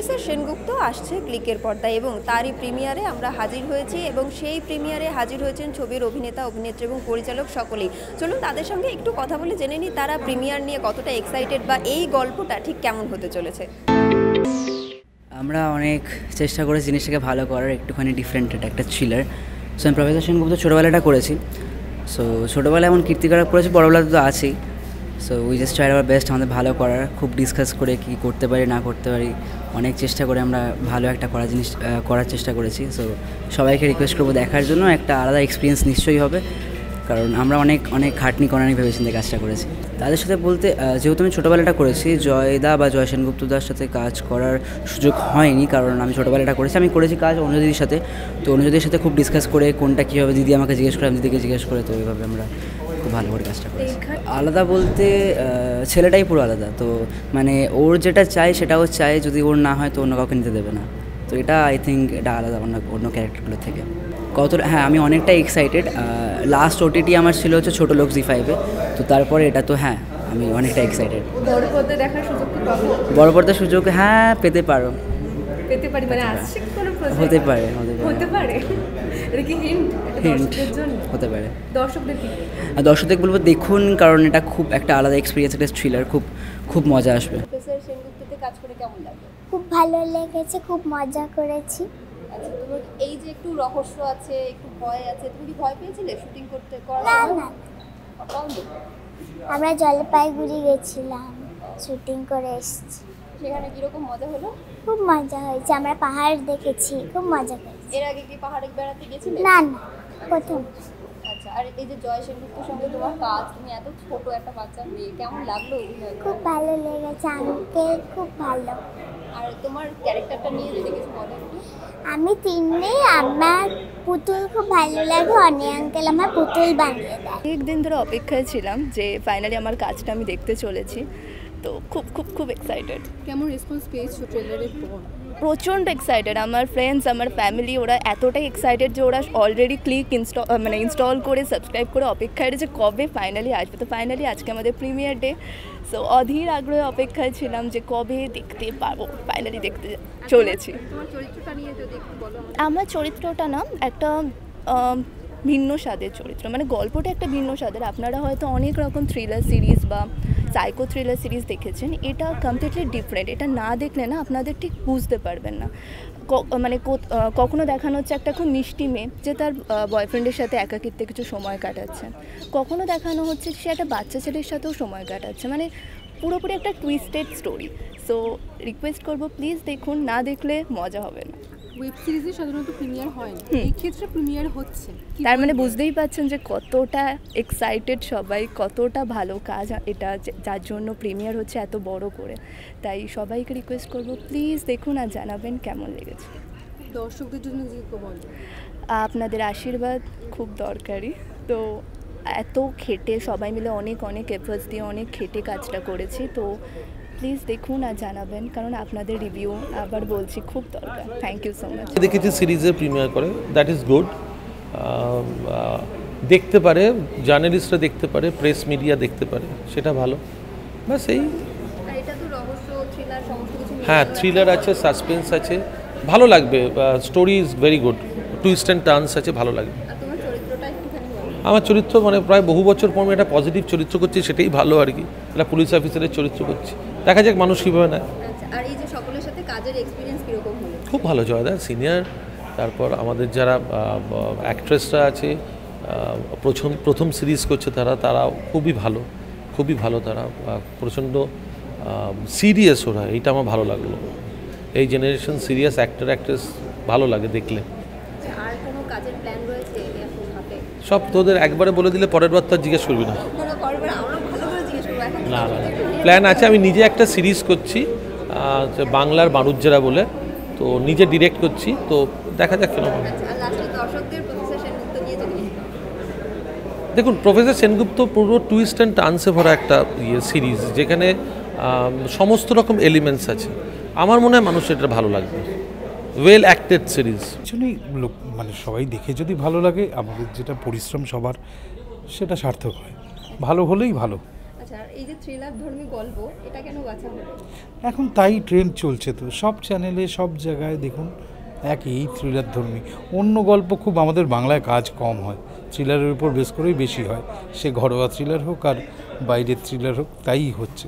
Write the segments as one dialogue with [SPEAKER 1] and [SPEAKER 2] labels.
[SPEAKER 1] Professor Sengupta আসছে ক্লিকের পর্দায় এবং তারই প্রিমিয়ারে আমরা হাজির হয়েছি এবং সেই প্রিমিয়ারে হাজির হয়েছেন ছবির অভিনেতা অভিনেত্রী এবং পরিচালক সকলেই। চলুন তাদের সঙ্গে একটু কথা বলে জেনে নিই তারা প্রিমিয়ার নিয়ে কতটা এক্সাইটেড বা এই গল্পটা ঠিক কেমন হতে চলেছে।
[SPEAKER 2] আমরা অনেক চেষ্টা করেছি জিনিসটাকে ভালো করার, একটুখানি ডিফারেন্টেড একটা থ্রিলার। সো আমি প্রফেসর সেনগুপ্ত ছোটোবেলাটা করেছি। সো ছোটোবেলায় এমন কীর্তিকারা করেছি, বড়বেলাতে তো আছেই। So we just try our best আমাদের ভালো করার, খুব ডিসকাস করে কী করতে পারি না করতে পারি অনেক চেষ্টা করে আমরা ভালো একটা করার চেষ্টা করেছি। সো সবাইকে রিকোয়েস্ট করবো দেখার জন্য, একটা আলাদা এক্সপিরিয়েন্স নিশ্চয়ই হবে, কারণ আমরা অনেক খাটনি করানি ভেবেচিন্তে কাজটা করেছি। তাদের সাথে বলতে যেহেতু আমি ছোটোবেলাটা করেছি, জয়দা বা জয় সেনগুপ্তদার সাথে কাজ করার সুযোগ হয়নি, কারণ আমি ছোটোবেলাটা করেছি। আমি করেছি কাজ অনুযদির সাথে, তো অনুযদির সাথে খুব ডিসকাস করে কোনটা কী হবে দিদি আমাকে জিজ্ঞেস করে, আমি দিদিকে জিজ্ঞেস করে, তো ওইভাবে আমরা খুব ভালো করে কাজটা করেছি। আলাদা বলতে ছেলেটাই পুরো আলাদা, তো মানে ওর যেটা চাই সেটাও চাই, যদি ওর না হয় তো অন্য কাউকে নিতে দেবে না। তো এটা আই থিঙ্ক এটা আলাদা অন্য ক্যারেক্টারগুলোর থেকে। হ্যাঁ, আমি অনেকটা এক্সাইটেড। লাস্ট ওটিটি আমার ছিল হচ্ছে ছোটো লোক জি5-এ, তো তারপরে এটা তো হ্যাঁ আমি অনেকটা এক্সাইটেড।
[SPEAKER 1] বড় পর্দায় দেখার সুযোগ কি পাবো?
[SPEAKER 2] বড় পর্দার সুযোগ হ্যাঁ পেতে পারি,
[SPEAKER 1] মানে আসছে কি কোনো প্রজেক্ট?
[SPEAKER 2] হতে পারে
[SPEAKER 1] এটা কি হিন্ট দর্শকদের জন্য?
[SPEAKER 2] হতে পারে।
[SPEAKER 1] দর্শকদের
[SPEAKER 2] বলবো দেখুন, কারণ এটা খুব একটা আলাদা এক্সপিরিয়েন্স, একটা থ্রিলার, খুব মজা আসবে।
[SPEAKER 1] প্রফেসর সেনগুপ্ততে কাজ করে কেমন লাগে?
[SPEAKER 3] খুব ভালো লেগেছে, খুব মজা করেছি।
[SPEAKER 1] আচ্ছা, তোমার এই যে একটু রহস্য আছে, একটু ভয় আছে, তুমি কি ভয় পেয়েছিলে শুটিং করতে?
[SPEAKER 3] না, আমরা জলপাইগুড়ি গেছিলাম, শুটিং করে এসেছি।
[SPEAKER 1] সেখানে কিরকম মজা হলো?
[SPEAKER 3] খুব মজা হয়েছে, আমরা পাহাড় দেখেছি, খুব মজা করেছি।
[SPEAKER 1] এর আগে কি পাহাড়ে বেড়াতে গেছিলে?
[SPEAKER 3] না, প্রথম।
[SPEAKER 1] আচ্ছা, আর এই যে জয় সেনগুপ্তর সঙ্গে তোমার কাজ, তুমি এত ছোট একটা বাচ্চা মেয়ে, কেমন লাগলো অভিনয়?
[SPEAKER 3] খুব ভালো লেগেছে, আঙ্কেল খুব ভালো।
[SPEAKER 1] আর তোমার ক্যারেক্টারটা নিয়ে যদি কিছু বলো।
[SPEAKER 3] আমি তিন্নি, আমার পুতুল খুব ভালো লাগে, অনি আঙ্কেল আমার পুতুল বানিয়ে দেয়।
[SPEAKER 4] একদিন ধরে অপেক্ষায় ছিলাম যে ফাইনালি আমার কাজটা আমি দেখতে চলেছি, তো খুব এক্সাইটেড।
[SPEAKER 1] কেমন রেসপন্স পেয়েছো ট্রেলারের পর?
[SPEAKER 4] প্রচণ্ড এক্সাইটেড। আমার ফ্রেন্ডস, আমার ফ্যামিলি, ওরা এতটাই এক্সাইটেড যে ওরা অলরেডি ইনস্টল করে সাবস্ক্রাইব করে অপেক্ষায় যে কবে ফাইনালি আসবে। তো ফাইনালি আজকে আমাদের প্রিমিয়ার ডে, সো অধীর আগ্রহে অপেক্ষায় ছিলাম যে কবে দেখতে পাবো। ফাইনালি দেখতে চলেছি।
[SPEAKER 1] তোমার চরিত্রটা নিয়ে যদি একটু বলো।
[SPEAKER 4] আমার চরিত্রটা না একটা ভিন্ন স্বাদের চরিত্র, মানে গল্পটা একটা ভিন্ন স্বাদের। আপনারা হয়তো অনেক রকম থ্রিলার সিরিজ বা সাইকো থ্রিলার সিরিজ দেখেছেন, এটা কমপ্লিটলি ডিফারেন্ট। এটা না দেখলে না আপনাদের ঠিক বুঝতে পারবেন না। মানে কখনো দেখানো হচ্ছে একটা খুব মিষ্টি মেয়ে যে তার বয়ফ্রেন্ডের সাথে একাকিত্বে কিছু সময় কাটাচ্ছে, কখনো দেখানো হচ্ছে সে একটা বাচ্চা ছেলের সাথেও সময় কাটাচ্ছে, মানে পুরোপুরি একটা টুইস্টেড স্টোরি। সো রিকোয়েস্ট করবো প্লিজ দেখুন, না দেখলে মজা হবে না।
[SPEAKER 1] ওয়েব সিরিজে সাধারণত প্রিমিয়ার হয় না, এই ক্ষেত্রে প্রিমিয়ার হচ্ছে,
[SPEAKER 4] তার মানে বুঝতেই পারছেন যে কতটা এক্সাইটেড সবাই, কতটা ভালো কাজ এটা, যার জন্য প্রিমিয়ার হচ্ছে এত বড় করে। তাই সবাইকে রিকোয়েস্ট করব প্লিজ দেখুন আর জানাবেন কেমন লেগেছে।
[SPEAKER 1] দর্শকদের জন্য
[SPEAKER 4] আপনাদের আশীর্বাদ খুব দরকারি। তো এত খেটে সবাই মিলে অনেক এফোর্টস দিয়ে অনেক খেটে কাজটা করেছি, তো প্লিজ দেখুন আর জানাবেন, কারণ আপনাদের রিভিউ আবার বলছি খুব দরকার। Thank you so much.
[SPEAKER 5] দেখেছি সিরিজের প্রিমিয়ার করে, দ্যাট ইজ গুড। দেখতে পারে জার্নালিস্টরা, দেখতে পারে প্রেস মিডিয়া, দেখতে পারে, সেটা ভালো। বাস এই।
[SPEAKER 1] এটা তো রহস্য থ্রিলার সমস্ত কিছু।
[SPEAKER 5] হ্যাঁ, থ্রিলার আছে, সাসপেন্স আছে, ভালো লাগবে। Story is very good, twist and turns আছে, ভালো লাগবে। আমার চরিত্র মানে প্রায় বহু বছর পর আমি একটা পজিটিভ চরিত্র করছি, সেটাই ভালো আর কি। একটা পুলিশ অফিসারের চরিত্র করছি, দেখা যাক মানুষ কীভাবে নেয়।
[SPEAKER 1] আর এই যে সকলের সাথে কাজের এক্সপিরিয়েন্স কীরকম হলো?
[SPEAKER 5] খুব ভালো, জয়দা সিনিয়র, তারপর আমাদের যারা অ্যাক্ট্রেসরা আছে প্রথম সিরিজ করছে তারা খুবই ভালো তারা প্রচণ্ড সিরিয়াস ওরা, এইটা আমার ভালো লাগলো। এই জেনারেশন সিরিয়াস অ্যাক্ট্রেস ভালো লাগে দেখলে।
[SPEAKER 1] আর কোনো কাজের প্ল্যান রয়েছে এখন হাতে?
[SPEAKER 5] সব তোদের একবারে বলে দিলে পরের বার তো জিজ্ঞেস করবি না। না, প্ল্যান আছে। আমি নিজে একটা সিরিজ করছি বাংলার বারুজ্জেরা বলে, তো নিজে ডিরেক্ট করছি, তো দেখা যাক কেন। দেখুন, প্রফেসর সেনগুপ্ত পুরো টুইস্ট অ্যান্ড টার্নসে ভরা একটা সিরিজ, যেখানে সমস্ত রকম এলিমেন্টস আছে। আমার মনে হয় মানুষ এটা ভালো লাগবে। Well acted series.
[SPEAKER 6] অ্যাকচুয়ালি মানে সবাই দেখে যদি ভালো লাগে, আমাদের যেটা পরিশ্রম সবার সেটা সার্থক হয়, ভালো হলেই ভালো।
[SPEAKER 1] আচ্ছা, আর এই যে থ্রিলার ধর্মী গল্প, এটা কেন বাছা হলো?
[SPEAKER 6] এখন তাই ট্রেন্ড চলছে, তো সব চ্যানেলে সব জায়গায় দেখুন একই থ্রিলার ধর্মী। অন্য গল্প খুব আমাদের বাংলায় কাজ কম হয়, থ্রিলারের উপর বেশ করেই বেশি হয়, সে ঘরোয়া থ্রিলার হোক আর বাইরের থ্রিলার হোক, তাই হচ্ছে।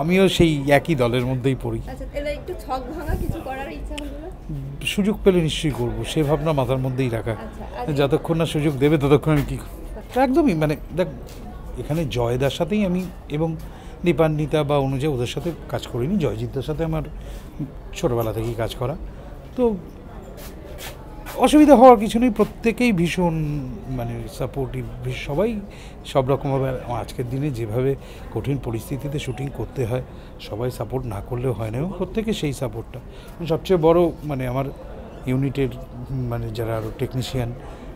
[SPEAKER 6] আমিও সেই একই দলের মধ্যেই পড়ি।
[SPEAKER 1] আচ্ছা, এটা একটু ছক ভাঙা কিছু করার ইচ্ছা হলো না?
[SPEAKER 6] সুযোগ পেলে নিশ্চয়ই করব, সে ভাবনা মাথার মধ্যেই রাখা।
[SPEAKER 1] আচ্ছা,
[SPEAKER 6] যতক্ষণ না সুযোগ দেবে ততক্ষণ আমি কী করব। একদমই মানে দেখ, এখানে জয়দার সাথেই আমি এবং দীপান্বিতা বা অনুজয় ওদের সাথে কাজ করিনি, জয়জিৎদার সাথে আমার ছোটোবেলা থেকেই কাজ করা, তো অসুবিধা হওয়ার কিছু নেই। প্রত্যেকেই ভীষণ মানে সাপোর্টিভ, সবাই সব রকমভাবে। আজকের দিনে যেভাবে কঠিন পরিস্থিতিতে শুটিং করতে হয়, সবাই সাপোর্ট না করলেও হয় না, এবং প্রত্যেকে সেই সাপোর্টটা। সবচেয়ে বড় মানে আমার ইউনিটের মানে যারা আরও টেকনিশিয়ান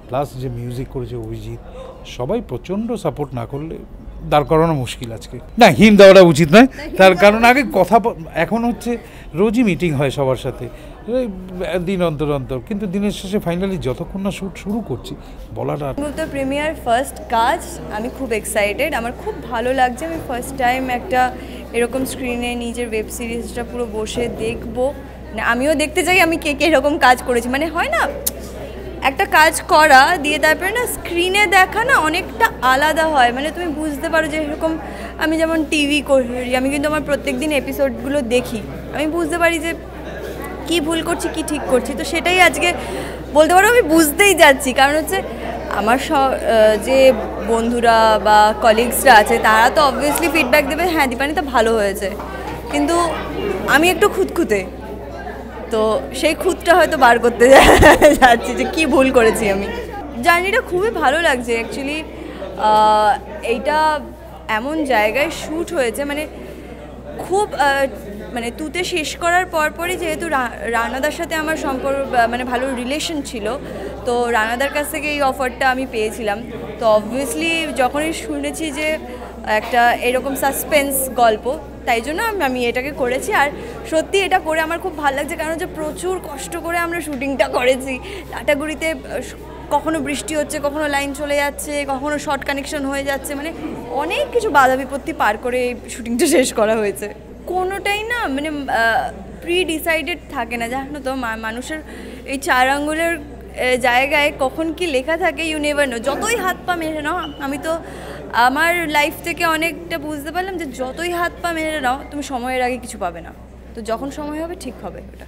[SPEAKER 6] প্লাস যে মিউজিক করেছে অভিজিৎ, সবাই প্রচণ্ড সাপোর্ট না করলে দাঁড় করানো মুশকিল আজকে। না, হিম দেওয়াটা উচিত নয়, তার কারণ আগে কথা এখন হচ্ছে রোজই মিটিং হয় সবার সাথে, দিন অন্তর অন্তর, কিন্তু দিনের শেষে ফাইনালি যতক্ষণ না শ্যুট শুরু করছি বলাটা।
[SPEAKER 7] তো প্রিমিয়ার ফার্স্ট কাজ, আমি খুব এক্সাইটেড, আমার খুব ভালো লাগছে। আমি ফার্স্ট টাইম একটা এরকম স্ক্রিনে নিজের ওয়েব সিরিজটা পুরো বসে দেখবো, মানে আমিও দেখতে চাই আমি কে কে এরকম কাজ করেছি। মানে হয় না একটা কাজ করা দিয়ে তারপরে না স্ক্রিনে দেখা না অনেকটা আলাদা হয়, মানে তুমি বুঝতে পারো যে এরকম আমি যেমন টিভি করি, আমি কিন্তু আমার প্রত্যেক দিন এপিসোডগুলো দেখি, আমি বুঝতে পারি যে কী ভুল করছি কী ঠিক করছি। তো সেটাই আজকে বলতে পারো আমি বুঝতেই যাচ্ছি, কারণ হচ্ছে আমার যে বন্ধুরা বা কলিগসরা আছে তারা তো অবভিয়াসলি ফিডব্যাক দেবে, হ্যাঁ দীপান্বিতা ভালো হয়েছে, কিন্তু আমি একটু খুঁতখুঁতে, তো সেই খুঁতটা হয়তো বার করতে যাচ্ছি যে কী ভুল করেছি আমি। জার্নিটা খুবই ভালো লাগছে অ্যাকচুয়ালি। এইটা এমন জায়গায় শ্যুট হয়েছে, মানে খুব মানে তুতে শেষ করার পরপরই যেহেতু রানাদার সাথে আমার সম্পর্ক মানে ভালো রিলেশন ছিল, তো রানাদার কাছ থেকে এই অফারটা আমি পেয়েছিলাম। তো অবভিয়াসলি যখনই শুনেছি যে একটা এরকম সাসপেন্স গল্প, তাই জন্য আমি এটাকে করেছি। আর সত্যি এটা করে আমার খুব ভালো লাগছে, কারণ যে প্রচুর কষ্ট করে আমরা শুটিংটা করেছি। লাটাগুড়িতে কখনো বৃষ্টি হচ্ছে, কখনো লাইন চলে যাচ্ছে, কখনো শর্ট কানেকশন হয়ে যাচ্ছে, মানে অনেক কিছু বাধা বিপত্তি পার করে এই শুটিংটা শেষ করা হয়েছে। কোনোটাই না মানে প্রি ডিসাইডেড থাকে না, জানো তো মানুষের এই 4 আঙ্গুলের জায়গায় কখন কি লেখা থাকে ইউ নেভার নো। যতই হাত পা মেরে নাও, আমি তো আমার লাইফ থেকে অনেকটা বুঝতে পারলাম যে যতই হাত পা মেরে নাও তুমি সময়ের আগে কিছু পাবে না, তো যখন সময় হবে ঠিক হবে ওটা।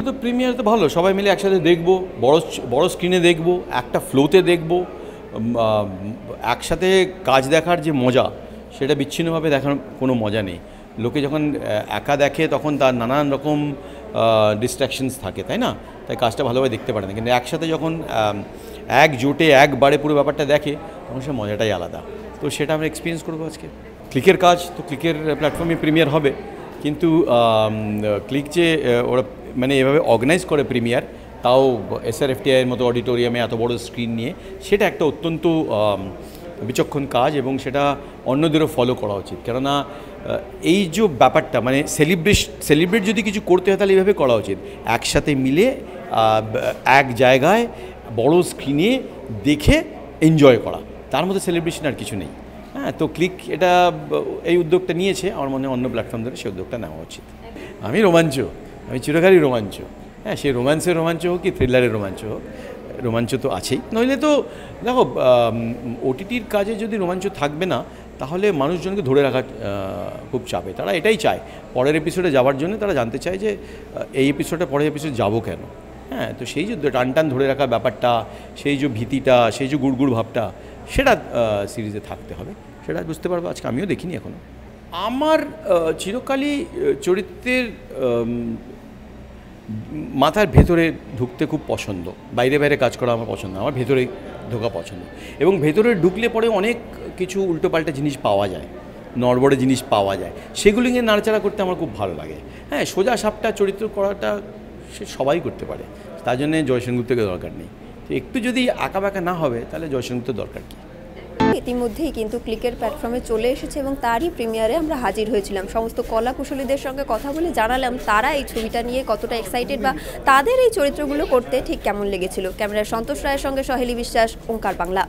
[SPEAKER 8] তো প্রিমিয়ার তো ভালো, সবাই মিলে একসাথে দেখবো, বড় স্ক্রিনে দেখবো, একটা ফ্লোতে দেখবো, একসাথে কাজ দেখার যে মজা সেটা বিচ্ছিন্নভাবে দেখার কোনো মজা নেই। লোকে যখন একা দেখে তখন তার নানান রকম ডিস্ট্র্যাকশনস থাকে, তাই না? তাই কাজটা ভালোভাবে দেখতে পারে না, কিন্তু একসাথে যখন একজোটে একবারে পুরো ব্যাপারটা দেখে তখন সে মজাটাই আলাদা। তো সেটা আমরা এক্সপিরিয়েন্স করবো আজকে। ক্লিকের কাজ তো ক্লিকের প্ল্যাটফর্মে প্রিমিয়ার হবে, কিন্তু ক্লিক যে ওরা মানে এভাবে অর্গানাইজ করে প্রিমিয়ার, তাও SRFTIর মতো অডিটোরিয়ামে এত বড় স্ক্রিন নিয়ে, সেটা একটা অত্যন্ত বিচক্ষণ কাজ, এবং সেটা অন্যদেরও ফলো করা উচিত। কেননা এই যে ব্যাপারটা মানে সেলিব্রেট যদি কিছু করতে হয় তাহলে এইভাবে করা উচিত, একসাথে মিলে এক জায়গায় বড় স্ক্রিনে দেখে এনজয় করা, তার মধ্যে সেলিব্রেশন আর কিছু নেই। হ্যাঁ, তো ক্লিক এটা এই উদ্যোগটা নিয়েছে, আমার মনে হয় অন্য প্ল্যাটফর্ম ধরে সেই উদ্যোগটা নেওয়া উচিত। আমি চিরকালই রোমাঞ্চ। হ্যাঁ, সে রোমান্সের রোমাঞ্চ হোক কি থ্রিলারের রোমাঞ্চ হোক, রোমাঞ্চ তো আছেই। নইলে তো দেখো OTTর কাজে যদি রোমাঞ্চ থাকবে না তাহলে মানুষজনকে ধরে রাখা খুব চাপে। তারা এটাই চায় পরের এপিসোডে যাওয়ার জন্য, তারা জানতে চায় যে এই এপিসোডে পরের এপিসোডে যাবো কেন। হ্যাঁ, তো সেই যে টান ধরে রাখা ব্যাপারটা, সেই যে ভীতিটা, সেই যে গুড়গুড় ভাবটা, সেটা সিরিজে থাকতে হবে, সেটা বুঝতে পারবো। আজকে আমিও দেখিনি এখনও। আমার চিরকালই চরিত্রের মাথার ভেতরে ঢুকতে খুব পছন্দ, বাইরে বাইরে কাজ করা আমার পছন্দ, আমার ভেতরে ঢোকা পছন্দ। এবং ভেতরে ঢুকলে পরে অনেক কিছু উল্টোপাল্টা জিনিস পাওয়া যায়, নড়বড়ে জিনিস পাওয়া যায়, সেগুলিকে নাড়াচাড়া করতে আমার খুব ভালো লাগে। হ্যাঁ, সোজা সাপটা চরিত্র করাটা সে সবাই করতে পারে, তার জন্যে জয় সেনগুপ্তকে দরকার নেই। তো একটু যদি আঁকাবাঁকা না হবে তাহলে জয় সেনগুপ্তের দরকার কী?
[SPEAKER 1] ইতিমধ্যেই কিন্তু ক্লিকের প্ল্যাটফর্মে চলে এসেছে এবং তারই প্রিমিয়ারে আমরা হাজির হয়েছিলাম। সমস্ত কলা কুশলীদের সঙ্গে কথা বলে জানালাম তারা এই ছবিটা নিয়ে কতটা এক্সাইটেড বা তাদের এই চরিত্রগুলো করতে ঠিক কেমন লেগেছিল। ক্যামেরায় সন্তোষ রায়ের সঙ্গে সহেলি বিশ্বাস, ওঙ্কার বাংলা।